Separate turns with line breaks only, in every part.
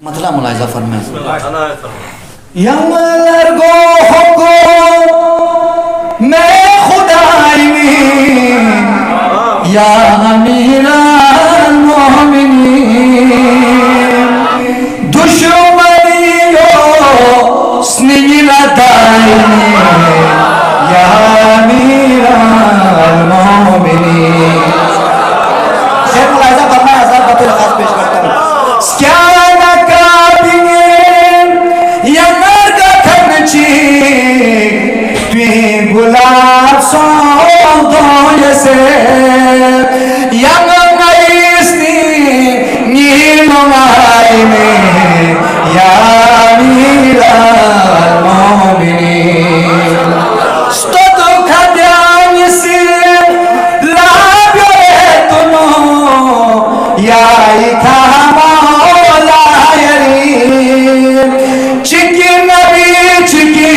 मतलब मुलाहिजा फरमाएं।
यमलर गो होको मैं खुदाई या अमीराल मोमिनीन दुश्मनियो स्निला दाई या अमीराल मोमिनीन। शेख मुलाहिजा फरमाएं, हज़ार बतौर खास पेश करता हूँ। गुलाब सौंदों से यंग नईस्ती नीलमाई में या मीराल मोमिनीन स्तुत खद्याम से लाभ्यो तुनो या इखा मौला यरीन चिकी नबी चिकी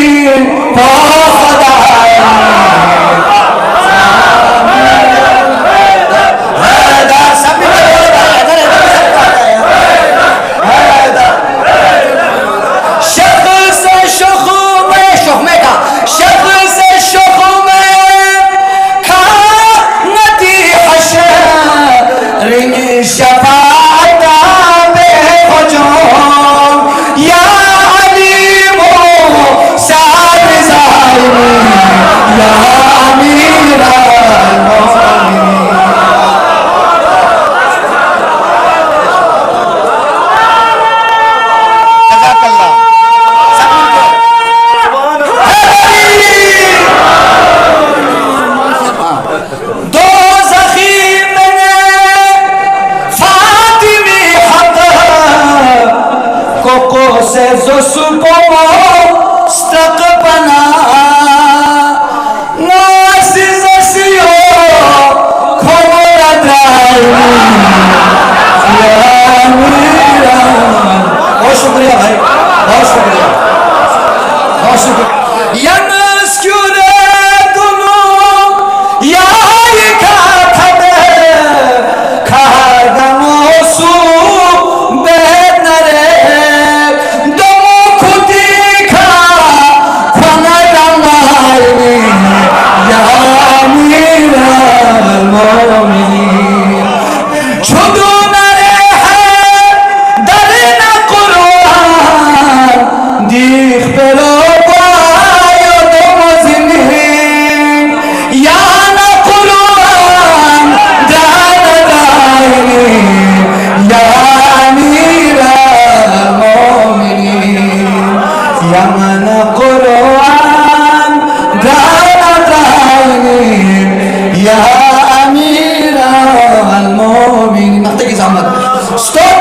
se zo supo stakpana nasiz asiyo khora dai ya mira बहुत शुक्रिया भाई, बहुत शुक्रिया, बहुत शुक्रिया। यंगस क्यों रे दोनों यार खाते खागमो सु बेनरे Stop!